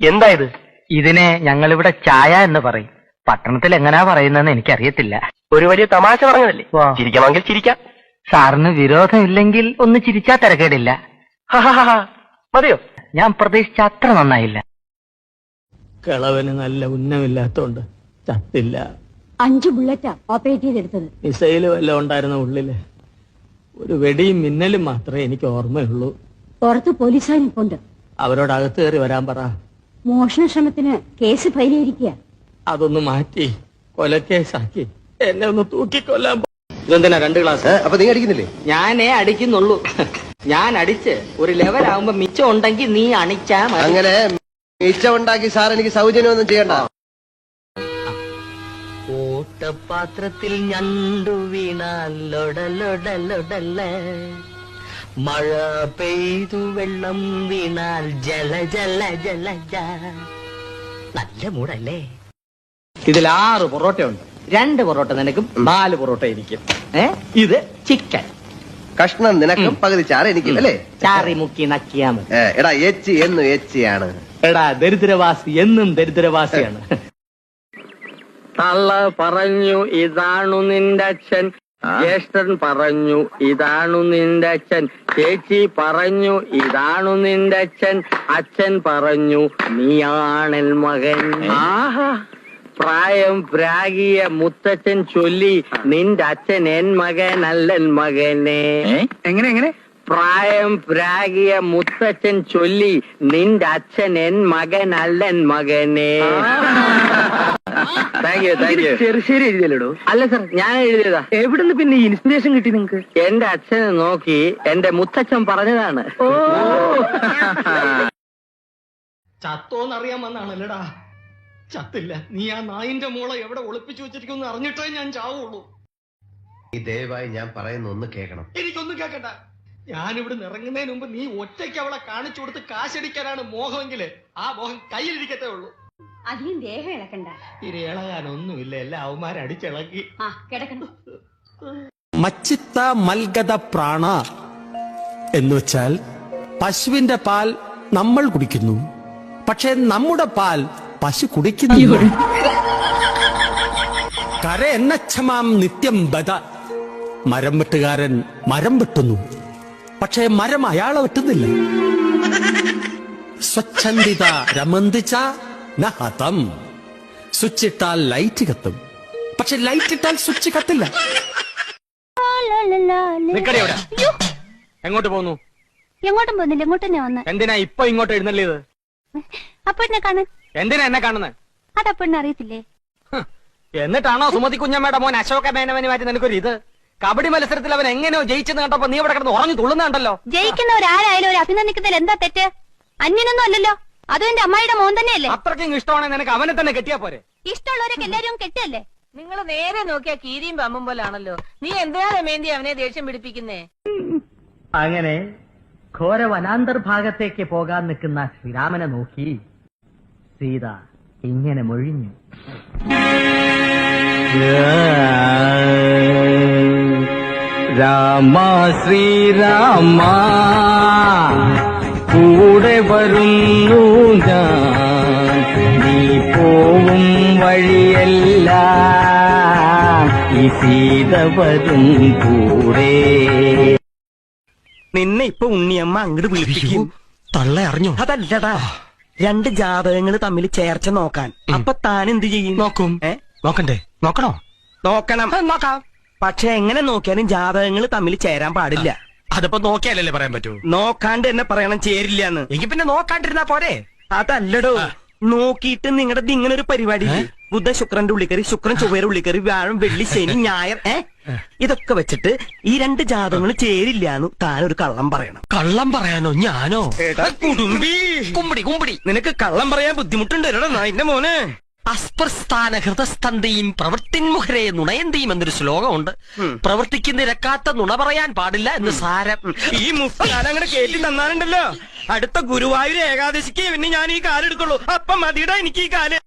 എന്താ ഇത്? ഇതിനെ ഞങ്ങളിവിടെ ചായ എന്ന് പറയും. പട്ടണത്തിൽ എങ്ങനെയാ പറയുന്നതെന്ന് എനിക്കറിയത്തില്ല. ഒരു വലിയ തമാശ പറഞ്ഞതല്ലേ? വാ. ചിരിക്കണമെങ്കിൽ ചിരിക്കാം. സാറിന് വിരോധമില്ലെങ്കിൽ ഒന്ന് ചിരിച്ചാ തിരക്കേടില്ല. മതിയോ? ഞാൻ പ്രതീക്ഷിച്ച അത്ര നന്നായില്ല. കിളവന് നല്ല ഉന്നമില്ലാത്തോണ്ട് ചത്തില്ല. 5 ബുള്ളറ്റാ ഓപ്പറേറ്റ് ചെയ്തെടുത്തത്. മിസൈല് വല്ലതും ഉണ്ടായിരുന്ന ഉള്ളില്. ഒരു വെടിയും മിന്നലും മാത്രമേ എനിക്ക് ഓർമ്മയുള്ളൂ. പുറത്ത് പോലീസുകാരിപ്പുണ്ട്. അവരോട് അകത്ത് കയറി വരാൻ പറ. മോഷണ ശ്രമത്തിന് കേസ് ഫയൽ ചെയ്തിരിക്കുക. അതൊന്ന് മാറ്റി കൊലക്കേസാക്കി എന്നെ ഒന്ന് തൂക്കിക്കൊല്ലാൻ. ഇതെന്തിനാ 2 ഗ്ലാസ്? അപ്പൊ നീ അടിക്കുന്നില്ലേ? ഞാനേ അടിക്കുന്നുള്ളൂ. ഞാൻ അടിച്ച് ഒരു ലെവലാവുമ്പോ മിച്ചം ഉണ്ടെങ്കിൽ നീ അണിച്ചാ മതി. അങ്ങനെ മിച്ചമുണ്ടാക്കി സാർ എനിക്ക് സൗജന്യമൊന്നും ചെയ്യണ്ട. ഓട്ടപാത്രത്തിൽ ഞണ്ടു വീണാൽ ലൊടലൊടലൊടല്ല, മഴ പെയ്തു വെള്ളം വീണാൽ ജല ജല ജല ജ. നല്ല മൂടല്ലേ? ഇതിൽ 6 പൊറോട്ടയുണ്ട്. 2 പൊറോട്ട നിനക്കും 4 പൊറോട്ട എനിക്കും. ഇത് ചിക്കൻ കഷ്ണം നിനക്കും പകുതി ചാറ് എനിക്കും അല്ലേ? ചാറി മുക്കി നക്കിയാ മതി. എടാ എച്ച് എന്നും എച്ചിയാണ്. എടാ ദരിദ്രവാസി എന്നും ദരിദ്രവാസിയാണ്. തള്ള പറഞ്ഞു ഇതാണു നിന്റെ അച്ഛൻ, ജ്യേഷ്ഠൻ പറഞ്ഞു ഇതാണു നിന്റെ അച്ഛൻ, ചേച്ചി പറഞ്ഞു ഇതാണു നിന്റെ അച്ഛൻ, അച്ഛൻ പറഞ്ഞു നീയാണൽ മകൻ. ആഹാ, പ്രായം പ്രാഗിയ മുത്തച്ഛൻ ചൊല്ലി നിന്റെ അച്ഛൻ എൻ മകനല്ലൻ മകനെ. എങ്ങനെ? പ്രായം പ്രാഗിയ മുത്തച്ഛൻ ചൊല്ലി നിന്റെ അച്ഛൻ എൻ മകനല്ലൻ മകനെ. ചെറുശ്ശേരി എഴുതിയല്ലോ. അല്ല സർ, ഞാൻ എഴുതിയതാ. എവിടുന്ന് പിന്നെ ഇൻസ്പിറേഷൻ കിട്ടി നിങ്ങക്ക്? എന്റെ അച്ഛനെ നോക്കി എന്റെ മുത്തച്ഛൻ പറഞ്ഞതാണ്. ചത്തോന്നറിയാൻ വന്നാണല്ലടാ. ചത്തില്ല. നീ ആ നായിന്റെ മോളെ എവിടെ ഒളിപ്പിച്ചു വെച്ചിരിക്കുന്നു അറിഞ്ഞിട്ടേ ഞാൻ ചാവുള്ളൂ. ഈ ദയവായി ഞാൻ പറയുന്ന ഒന്ന് കേൾക്കണം. എനിക്കൊന്നും കേക്കണ്ട. ഞാനിവിടെ ഇറങ്ങുന്നതിന് മുമ്പ് നീ ഒറ്റയ്ക്ക് അവളെ കാണിച്ചു കൊടുത്ത് കാശടിക്കാനാണ് മോഹമെങ്കില് ആ മോഹം കയ്യിലിരിക്കത്തേ ഉള്ളൂ. അധികം ദേഹം ഇളക്കണ്ട. ഇനി ഇളകാനൊന്നുമില്ല. എല്ലാ അവന്മാരടിച്ചിളക്കി. കിടക്കണ്ട. മച്ചിത്ത മൽഗത പ്രാണ എന്ന് വെച്ചാൽ പശുവിന്റെ പാൽ നമ്മൾ കുടിക്കുന്നു, പക്ഷെ നമ്മുടെ പാൽ പശു കുടിക്കുന്നില്ല. കര എന്നച്ഛമാം നിത്യം ബദ. മരം വെട്ടുകാരൻ മരം വെട്ടുന്നു, പക്ഷേ മരം അയാളെ വെട്ടുന്നില്ല. സ്വച്ഛന്ദിത രമന്തിച്ച നഹതം. സ്വിച്ച് ഇട്ടാൽ ലൈറ്റ് കത്തും, പക്ഷെ ലൈറ്റ് ഇട്ടാൽ സ്വിച്ച് കത്തില്ല. എങ്ങോട്ട് പോകുന്നു? എങ്ങോട്ടും പോകുന്നില്ല, ഇങ്ങോട്ട് തന്നെ വന്ന്. എന്തിനാ ഇപ്പൊ ഇങ്ങോട്ട് എഴുന്നള്ളിയത്? അപ്പൊ എന്നെ കാണാൻ. എന്തിനാ എന്നെ കാണുന്നത്? അതപ്പൊ എന്നെ അറിയത്തില്ലേ? എന്നിട്ടാണോ സുമതി കുഞ്ഞമ്മയുടെ മോൻ അശോക മേനവന് മാറ്റി നിനക്കൊരു ഇത്? കബഡി മത്സരത്തിൽ അവൻ എങ്ങനെയോ ജയിച്ചെന്ന് കണ്ടപ്പോ നീ ഇവിടെ കിടന്ന് ഉറഞ്ഞു തുള്ളുന്നുണ്ടല്ലോ. ജയിക്കുന്നവരാരായാലും ഒരു അഭിനന്ദിക്കുന്നതിൽ എന്താ തെറ്റ്? അന്യനൊന്നും അല്ലല്ലോ. അതും എന്റെ അമ്മായിയുടെ മോൻ തന്നെയല്ലേ. അത്രയ്ക്കും ഇഷ്ടമാണെങ്കിൽ നിനക്ക് അവനെ തന്നെ കെട്ടിയാ പോരെ? ഇഷ്ടമുള്ളവരൊക്കെ എല്ലാരും കെട്ടല്ലേ? നിങ്ങൾ നേരെ നോക്കിയാ കീരിയും പമ്പും പോലാണല്ലോ. നീ എന്തിനാ രമേന്തി അവനെ ദേഷ്യം പിടിപ്പിക്കുന്നേ? അങ്ങനെ ഘോര വനാന്തർഭാഗത്തേക്ക് പോകാൻ നിൽക്കുന്ന ശ്രീരാമനെ നോക്കി സീത ഇങ്ങനെ മൊഴിഞ്ഞു. രാമ ശ്രീരാമ കൂടെ വരുന്നു ഞാൻ, നീ പോവും വഴിയല്ല ഈ സീത വരും കൂടെ. നിന്നെ ഇപ്പൊ ഉണ്ണിയമ്മ അങ്ങോട്ട് വിളിപ്പിക്കും. തള്ള അറിഞ്ഞോ? അതല്ലടാ, 2 ജാതകങ്ങൾ തമ്മിൽ ചേർച്ച നോക്കാൻ. അപ്പൊ താൻ എന്ത് ചെയ്യും? നോക്കും. നോക്കണ്ടേ? നോക്കണോ? നോക്കണം. നോക്കാം. പക്ഷെ എങ്ങനെ നോക്കിയാലും ജാതകങ്ങൾ തമ്മിൽ ചേരാൻ പാടില്ല. അതിപ്പോ നോക്കിയാലല്ലേ പറയാൻ പറ്റൂ? നോക്കാണ്ട് എന്നെ പറയണം ചേരില്ലാന്ന്. എങ്കിൽ പിന്നെ നോക്കാണ്ടിരുന്നാ പോരെ? അതല്ലടോ, നോക്കിയിട്ട് നിങ്ങളുടെ ഇങ്ങനെ ഒരു പരിപാടി. ബുധ ശുക്രന്റെ ഉള്ളിക്കറി, ശുക്രൻ ചൊവ്വയുടെ ഉള്ളിക്കറി, വ്യാഴം വെള്ളി ശനി ഞായർ ഇതൊക്കെ വെച്ചിട്ട് ഈ 2 ജാതകങ്ങൾ ചേരില്ലാന്ന് താനൊരു കള്ളം പറയണം. കള്ളം പറയാനോ? ഞാനോ? കുടുംബി കുമ്പടി നിനക്ക് കള്ളം പറയാൻ ബുദ്ധിമുട്ടുണ്ട് എന്റെ മോനെ. അസ്പ്രസ്ഥാന ഹൃദസ്തന്തയും പ്രവൃത്തിന്മുഖരെ നുണയന്തിയും എന്നൊരു ശ്ലോകമുണ്ട്. പ്രവൃത്തിക്ക് നിരക്കാത്ത നുണ പറയാൻ പാടില്ല എന്ന് സാരം. ഈ മുസ്താൻ അങ്ങനെ കേട്ടി തന്നാലുണ്ടല്ലോ, അടുത്ത ഗുരുവായൂർ ഏകാദശിക്ക് പിന്നെ ഞാൻ ഈ കാലെടുക്കുള്ളൂ. അപ്പം മതിയുടെ എനിക്ക് ഈ കാല്.